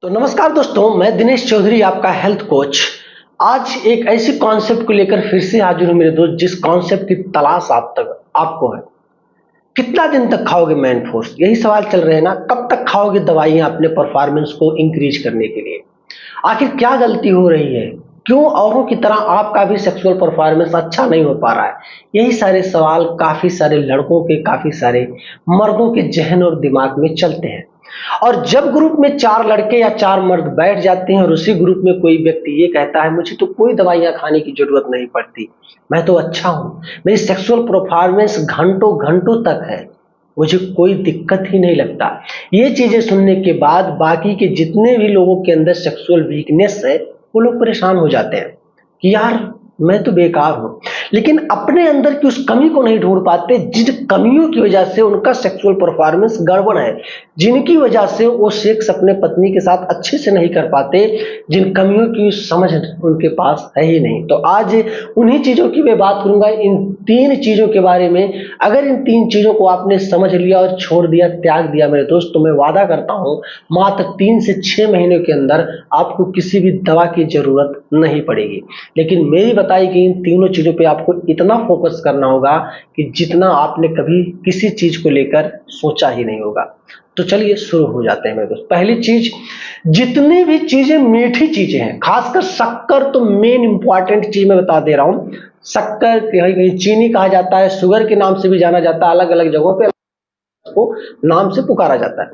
तो नमस्कार दोस्तों, मैं दिनेश चौधरी आपका हेल्थ कोच। आज एक ऐसी कॉन्सेप्ट को लेकर फिर से हाजिर हूं मेरे दोस्त, जिस कॉन्सेप्ट की तलाश आपको है। कितना दिन तक खाओगे मैन फोर्स, यही सवाल चल रहे हैं ना। कब तक खाओगे दवाइयां अपने परफॉर्मेंस को इंक्रीज करने के लिए। आखिर क्या गलती हो रही है, क्यों औरों की तरह आपका भी सेक्सुअल परफॉर्मेंस अच्छा नहीं हो पा रहा है। यही सारे सवाल काफी सारे लड़कों के, काफी सारे मर्दों के जहन और दिमाग में चलते हैं। और जब ग्रुप में 4 लड़के या 4 मर्द बैठ जाते हैं और उसी ग्रुप में कोई व्यक्ति ये कहता है मुझे तो कोई दवाइयां खाने की जरूरत नहीं पड़ती, मैं तो अच्छा हूं, मेरी सेक्सुअल परफॉर्मेंस घंटों घंटों तक है, मुझे कोई दिक्कत ही नहीं लगता। ये चीजें सुनने के बाद बाकी के जितने भी लोगों के अंदर सेक्सुअल वीकनेस है वो लोग परेशान हो जाते हैं कि यार मैं तो बेकार हूं। लेकिन अपने अंदर की उस कमी को नहीं ढूंढ पाते, जिन कमियों की वजह से उनका सेक्सुअल परफॉर्मेंस गड़बड़ है, जिनकी वजह से वो सेक्स अपने पत्नी के साथ अच्छे से नहीं कर पाते, जिन कमियों की समझ उनके पास है ही नहीं। तो आज उन्हीं चीजों की मैं बात करूंगा, इन 3 चीजों के बारे में। अगर इन 3 चीजों को आपने समझ लिया और छोड़ दिया, त्याग दिया मेरे दोस्त, तो मैं वादा करता हूं मात्र 3 से 6 महीने के अंदर आपको किसी भी दवा की जरूरत नहीं पड़ेगी। लेकिन मेरी बताई गई इन तीनों चीजों पे आपको इतना फोकस करना होगा कि जितना आपने कभी किसी चीज को लेकर सोचा ही नहीं होगा। तो चलिए शुरू हो जाते हैं मेरे दोस्त। पहली चीज, जितनी भी चीजें मीठी चीजें हैं, खासकर शक्कर तो मेन इंपॉर्टेंट चीज मैं बता दे रहा हूं। शक्कर कहीं कहीं चीनी कहा जाता है, शुगर के नाम से भी जाना जाता है, अलग अलग जगहों पे को नाम से पुकारा जाता है।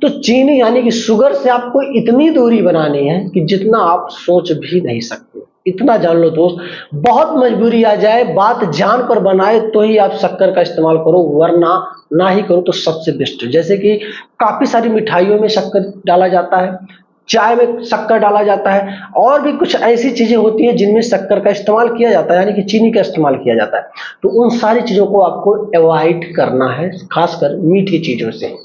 तो चीनी यानी कि शुगर से आपको इतनी दूरी बनानी है कि जितना आप सोच भी नहीं सकते। इतना जान लो दोस्त, बहुत मजबूरी आ जाए, बात जान पर बनाए तो ही आप शक्कर का इस्तेमाल करो, वरना ना ही करो तो सबसे बेस्ट है। जैसे कि काफी सारी मिठाइयों में शक्कर डाला जाता है, चाय में शक्कर डाला जाता है, और भी कुछ ऐसी चीजें होती हैं जिनमें शक्कर का इस्तेमाल किया जाता है, यानी कि चीनी का इस्तेमाल किया जाता है। तो उन सारी चीजों को आपको अवॉइड करना है, खासकर मीठी चीजों से।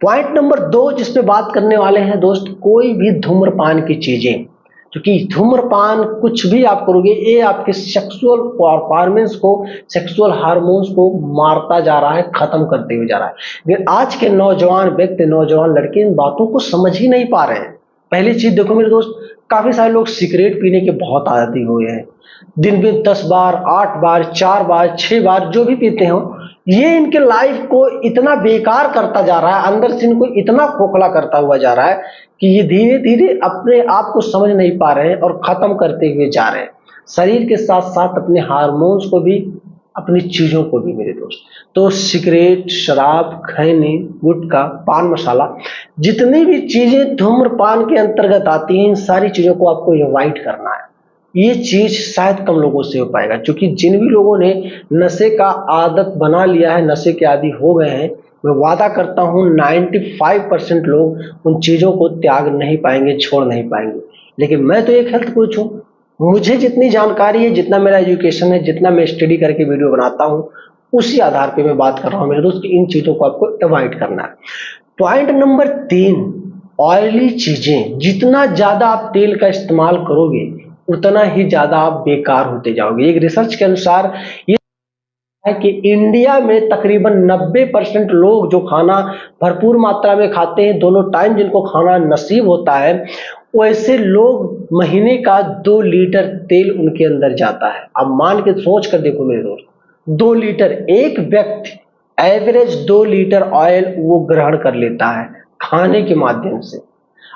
पॉइंट नंबर 2 जिस पे बात करने वाले हैं दोस्त, कोई भी धूम्रपान की चीजें, क्योंकि धूम्रपान कुछ भी आप करोगे ये आपके सेक्सुअल परफॉर्मेंस को, सेक्सुअल हार्मोन्स को मारता जा रहा है, खत्म करते हुए जा रहा है। आज के नौजवान व्यक्ति, नौजवान लड़के इन बातों को समझ ही नहीं पा रहे हैं। पहली चीज देखो मेरे दोस्त, काफी सारे लोग सिगरेट पीने के बहुत आदी हुए हैं। दिन में 10 बार, 8 बार, 4 बार, 6 बार जो भी पीते हो, ये इनके लाइफ को इतना बेकार करता जा रहा है, अंदर से इनको इतना खोखला करता हुआ जा रहा है कि ये धीरे धीरे अपने आप को समझ नहीं पा रहे हैं और खत्म करते हुए जा रहे हैं, शरीर के साथ साथ अपने हार्मोन्स को भी, अपनी चीजों को भी मेरे दोस्त। तो सिगरेट, शराब, खैनी, गुटखा, पान मसाला, जितनी भी चीजें धूम्रपान के अंतर्गत आती हैं, इन सारी चीजों को आपको अवॉइड करना है। ये चीज शायद कम लोगों से हो पाएगा, क्योंकि जिन भी लोगों ने नशे का आदत बना लिया है, नशे के आदी हो गए हैं, मैं वादा करता हूं 95% लोग उन चीजों को त्याग नहीं पाएंगे, छोड़ नहीं पाएंगे। लेकिन मैं तो एक हेल्थ कोच हूं, मुझे जितनी जानकारी है, जितना मेरा एजुकेशन है, जितना मैं स्टडी करके वीडियो बनाता हूं, उसी आधार पे मैं बात कर रहा हूं मेरे दोस्त कि इन चीजों को आपको अवॉइड करना है। पॉइंट नंबर 3, ऑयली चीजें, जितना ज्यादा आप तेल का इस्तेमाल करोगे उतना ही ज्यादा आप बेकार होते जाओगे। एक रिसर्च के अनुसार ये है कि इंडिया में तकरीबन 90% लोग जो खाना भरपूर मात्रा में खाते हैं, दोनों टाइम जिनको खाना नसीब होता है, वैसे लोग महीने का 2 लीटर तेल उनके अंदर जाता है। अब मान के सोच कर देखो मेरे दोस्त, 2 लीटर, एक व्यक्ति एवरेज 2 लीटर ऑयल वो ग्रहण कर लेता है खाने के माध्यम से।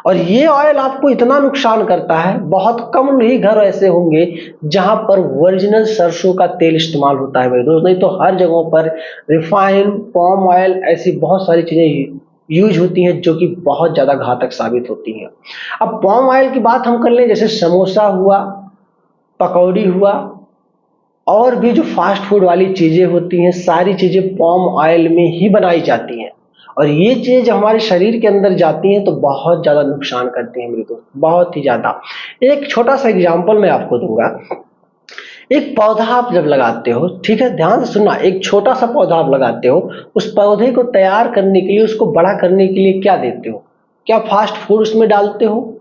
और ये ऑयल आपको इतना नुकसान करता है, बहुत कम ही घर ऐसे होंगे जहां पर ओरिजिनल सरसों का तेल इस्तेमाल होता है मेरे दोस्त, नहीं तो हर जगहों पर रिफाइन, पाम ऑयल, ऐसी बहुत सारी चीजें यूज होती हैं जो कि बहुत ज्यादा घातक साबित होती हैं। अब पाम ऑयल की बात हम कर लें, जैसे समोसा हुआ, पकौड़ी हुआ, और भी जो फास्ट फूड वाली चीजें होती हैं, सारी चीजें पाम ऑयल में ही बनाई जाती हैं। और ये चीज हमारे शरीर के अंदर जाती हैं तो बहुत ज्यादा नुकसान करती हैं मेरे दोस्त, बहुत ही ज्यादा। एक छोटा सा एग्जांपल मैं आपको दूंगा। एक पौधा आप जब लगाते हो, ठीक है, ध्यान से सुनना, एक छोटा सा पौधा आप लगाते हो, उस पौधे को तैयार करने के लिए, उसको बड़ा करने के लिए क्या देते हो? क्या फास्ट फूड उसमें डालते हो,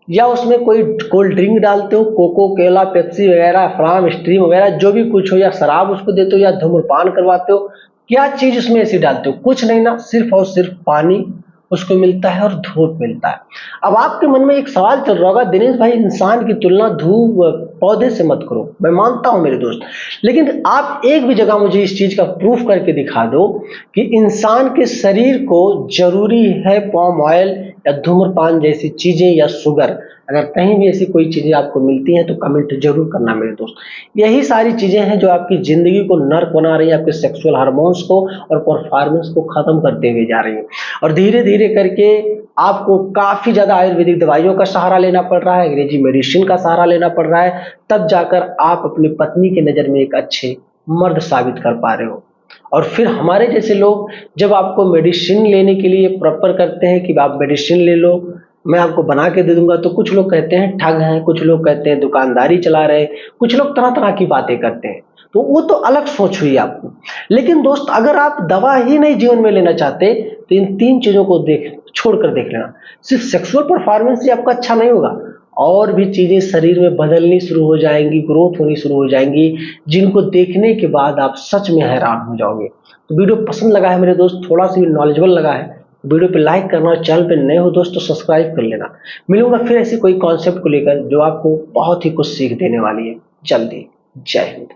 या उसमें कोई कोल्ड ड्रिंक डालते हो, कोको कोला, पेप्सी वगैरह, फ्राम स्ट्रीम वगैरह जो भी कुछ हो, या शराब उसको देते हो, या धूम्रपान करवाते हो? क्या चीज उसमें ऐसी डालते हो? कुछ नहीं ना, सिर्फ और सिर्फ पानी उसको मिलता है और धूप मिलता है। अब आपके मन में एक सवाल चल रहा होगा, दिनेश भाई इंसान की तुलना धूप पौधे से मत करो। मैं मानता हूं मेरे दोस्त, लेकिन आप एक भी जगह मुझे इस चीज का प्रूफ करके दिखा दो कि इंसान के शरीर को जरूरी है पाम ऑयल या धूम्रपान जैसी चीजें या शुगर। अगर कहीं भी ऐसी कोई चीजें आपको मिलती हैं तो कमेंट जरूर करना मेरे दोस्त। यही सारी चीजें हैं जो आपकी जिंदगी को नर्क बना रही है, आपके सेक्सुअल हार्मोन्स को और परफॉर्मेंस को खत्म करते हुए जा रही है। और धीरे धीरे करके आपको काफी ज्यादा आयुर्वेदिक दवाइयों का सहारा लेना पड़ रहा है, अंग्रेजी मेडिसिन का सहारा लेना पड़ रहा है, तब जाकर आप अपनी पत्नी की नजर में एक अच्छे मर्द साबित कर पा रहे हो। और फिर हमारे जैसे लोग जब आपको मेडिसिन लेने के लिए प्रॉपर करते हैं कि आप मेडिसिन ले लो, मैं आपको बना के दे दूंगा, तो कुछ लोग कहते हैं ठग हैं, कुछ लोग कहते हैं दुकानदारी चला रहे, कुछ लोग तरह तरह की बातें करते हैं। तो वो तो अलग सोच हुई आपको। लेकिन दोस्त, अगर आप दवा ही नहीं जीवन में लेना चाहते तो इन तीन चीजों को छोड़कर देख लेना। सिर्फ सेक्सुअल परफॉर्मेंस ही आपका अच्छा नहीं होगा, और भी चीजें शरीर में बदलनी शुरू हो जाएंगी, ग्रोथ होनी शुरू हो जाएंगी, जिनको देखने के बाद आप सच में हैरान हो जाओगे। तो वीडियो पसंद लगा है मेरे दोस्त, थोड़ा सा भी नॉलेजेबल लगा है, वीडियो पे लाइक करना और चैनल पे नए हो दोस्त तो सब्सक्राइब कर लेना। मिलूंगा फिर ऐसी कोई कॉन्सेप्ट को लेकर जो आपको बहुत ही कुछ सीख देने वाली है जल्दी। जय हिंद।